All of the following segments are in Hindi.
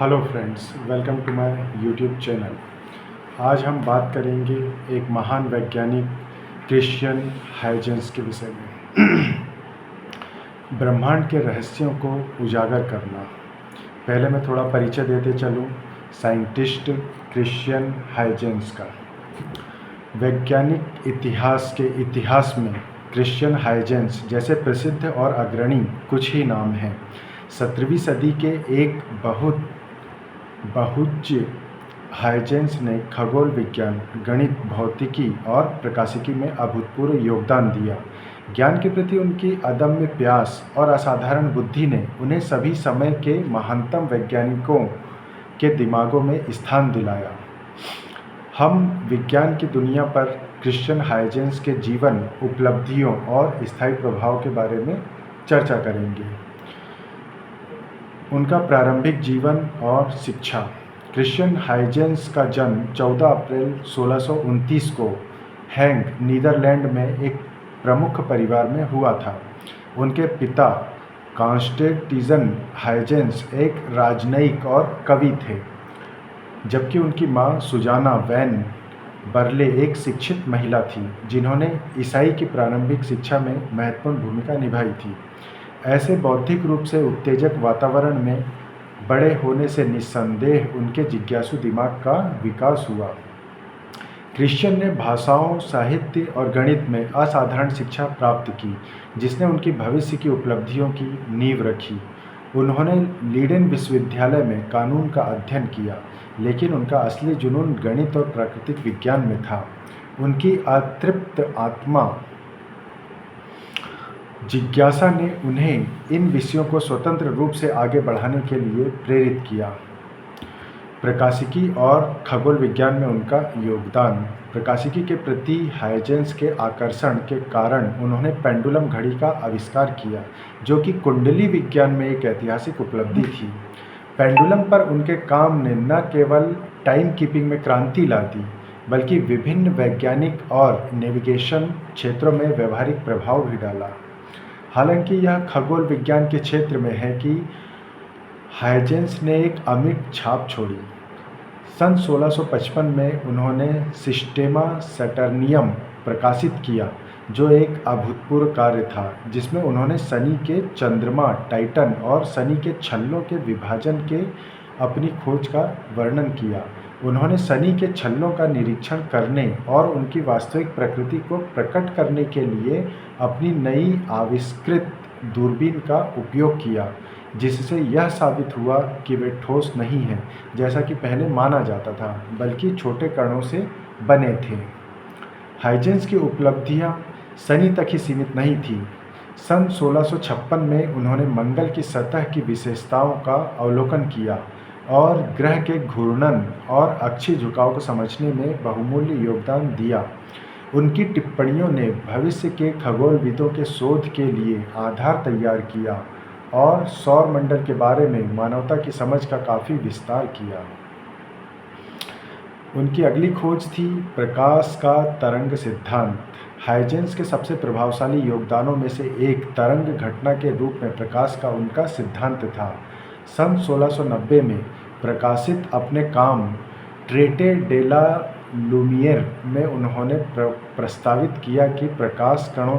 Hello friends, welcome to my YouTube channel. आज हम बात करेंगे एक महान वैज्ञानिक क्रिश्चियन हाइजेंस के विषय में। ब्रह्मांड के रहस्यों को उजागर करना। पहले मैं थोड़ा परिचय देते चलूँ साइंटिस्ट क्रिश्चियन हाइजेंस का। वैज्ञानिक इतिहास में क्रिश्चियन हाइजेंस जैसे प्रसिद्ध और अग्रणी कुछ ही नाम हैं। 17वीं सदी के एक बहुज्य हाइजेंस ने खगोल विज्ञान, गणित, भौतिकी और प्रकाशिकी में अभूतपूर्व योगदान दिया। ज्ञान के प्रति उनकी अदम्य प्यास और असाधारण बुद्धि ने उन्हें सभी समय के महानतम वैज्ञानिकों के दिमागों में स्थान दिलाया। हम विज्ञान की दुनिया पर क्रिश्चियन हाइजेंस के जीवन, उपलब्धियों और स्थायी प्रभाव के बारे में चर्चा करेंगे। उनका प्रारंभिक जीवन और शिक्षा। क्रिश्चियन हाइजेंस का जन्म 14 अप्रैल 1629 को हैंग, नीदरलैंड में एक प्रमुख परिवार में हुआ था। उनके पिता कॉन्स्टेंटिन हाइजेंस एक राजनयिक और कवि थे, जबकि उनकी मां सुजाना वैन बर्ले एक शिक्षित महिला थी, जिन्होंने ईसाई की प्रारंभिक शिक्षा में महत्वपूर्ण भूमिका निभाई थी। ऐसे बौद्धिक रूप से उत्तेजक वातावरण में बड़े होने से निस्संदेह उनके जिज्ञासु दिमाग का विकास हुआ। क्रिश्चियन ने भाषाओं, साहित्य और गणित में असाधारण शिक्षा प्राप्त की, जिसने उनकी भविष्य की उपलब्धियों की नींव रखी। उन्होंने लीडेन विश्वविद्यालय में कानून का अध्ययन किया, लेकिन उनका असली जुनून गणित और प्राकृतिक विज्ञान में था। उनकी अतृप्त आत्मा जिज्ञासा ने उन्हें इन विषयों को स्वतंत्र रूप से आगे बढ़ाने के लिए प्रेरित किया। प्रकाशिकी और खगोल विज्ञान में उनका योगदान। प्रकाशिकी के प्रति हाइजेंस के आकर्षण के कारण उन्होंने पेंडुलम घड़ी का आविष्कार किया, जो कि कुंडली विज्ञान में एक ऐतिहासिक उपलब्धि थी। पेंडुलम पर उनके काम ने न केवल टाइम कीपिंग में क्रांति ला दी, बल्कि विभिन्न वैज्ञानिक और नेविगेशन क्षेत्रों में व्यवहारिक प्रभाव भी डाला। हालांकि यह खगोल विज्ञान के क्षेत्र में है कि हाइजेंस ने एक अमिट छाप छोड़ी। सन 1655 में उन्होंने सिस्टेमा सैटर्नियम प्रकाशित किया, जो एक अभूतपूर्व कार्य था, जिसमें उन्होंने शनि के चंद्रमा टाइटन और शनि के छल्लों के विभाजन के अपनी खोज का वर्णन किया। उन्होंने शनि के छल्लों का निरीक्षण करने और उनकी वास्तविक प्रकृति को प्रकट करने के लिए अपनी नई आविष्कृत दूरबीन का उपयोग किया, जिससे यह साबित हुआ कि वे ठोस नहीं हैं, जैसा कि पहले माना जाता था, बल्कि छोटे कणों से बने थे। हाइजेंस की उपलब्धियां शनि तक ही सीमित नहीं थीं। सन 1656 में उन्होंने मंगल की सतह की विशेषताओं का अवलोकन किया और ग्रह के घूर्णन और अक्षीय झुकाव को समझने में बहुमूल्य योगदान दिया। उनकी टिप्पणियों ने भविष्य के खगोलविदों के शोध के लिए आधार तैयार किया और सौर मंडल के बारे में मानवता की समझ का काफ़ी विस्तार किया। उनकी अगली खोज थी प्रकाश का तरंग सिद्धांत। हाइजेंस के सबसे प्रभावशाली योगदानों में से एक तरंग घटना के रूप में प्रकाश का उनका सिद्धांत था। सन 1690 में प्रकाशित अपने काम ट्रेटे डेला लुमियर में उन्होंने प्रस्तावित किया कि प्रकाश कणों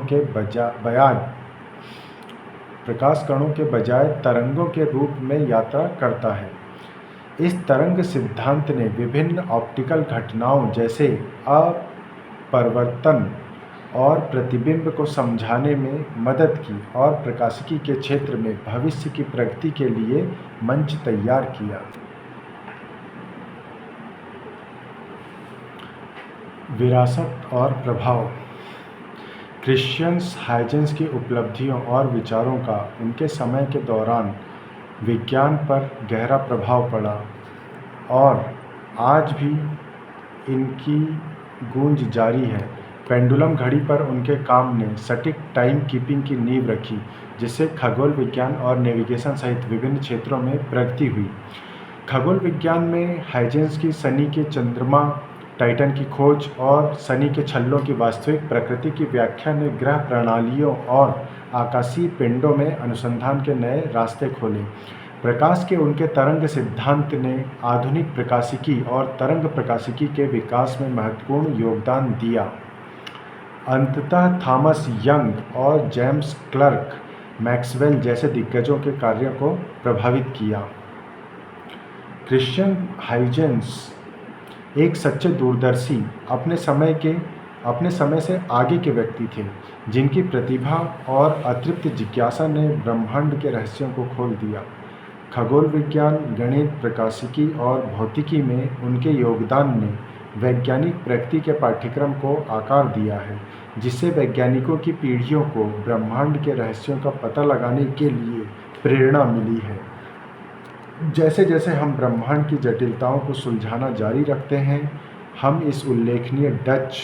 के बजाय तरंगों के रूप में यात्रा करता है। इस तरंग सिद्धांत ने विभिन्न ऑप्टिकल घटनाओं जैसे अपवर्तन और प्रतिबिंब को समझाने में मदद की और प्रकाशिकी के क्षेत्र में भविष्य की प्रगति के लिए मंच तैयार किया। विरासत और प्रभाव। क्रिश्चियन हाइजेंस की उपलब्धियों और विचारों का उनके समय के दौरान विज्ञान पर गहरा प्रभाव पड़ा और आज भी इनकी गूंज जारी है। पेंडुलम घड़ी पर उनके काम ने सटीक टाइम कीपिंग की नींव रखी, जिससे खगोल विज्ञान और नेविगेशन सहित विभिन्न क्षेत्रों में प्रगति हुई। खगोल विज्ञान में हाइजेंस की शनि के चंद्रमा टाइटन की खोज और शनि के छल्लों की वास्तविक प्रकृति की व्याख्या ने ग्रह प्रणालियों और आकाशीय पिंडों में अनुसंधान के नए रास्ते खोले। प्रकाश के उनके तरंग सिद्धांत ने आधुनिक प्रकाशिकी और तरंग प्रकाशिकी के विकास में महत्वपूर्ण योगदान दिया। अंततः थॉमस यंग और जेम्स क्लर्क मैक्सवेल जैसे दिग्गजों के कार्यों को प्रभावित किया। क्रिश्चियन हाइजेंस एक सच्चे दूरदर्शी, अपने समय से आगे के व्यक्ति थे, जिनकी प्रतिभा और अतृप्त जिज्ञासा ने ब्रह्मांड के रहस्यों को खोल दिया। खगोल विज्ञान, गणित, प्रकाशिकी और भौतिकी में उनके योगदान ने वैज्ञानिक प्रगति के पाठ्यक्रम को आकार दिया है, जिससे वैज्ञानिकों की पीढ़ियों को ब्रह्मांड के रहस्यों का पता लगाने के लिए प्रेरणा मिली है। जैसे जैसे हम ब्रह्मांड की जटिलताओं को सुलझाना जारी रखते हैं, हम इस उल्लेखनीय डच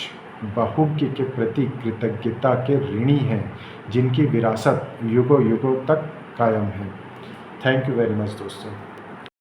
बहुज्ञ के प्रति कृतज्ञता के ऋणी हैं, जिनकी विरासत युगों युगों तक कायम है। थैंक यू वेरी मच दोस्तों।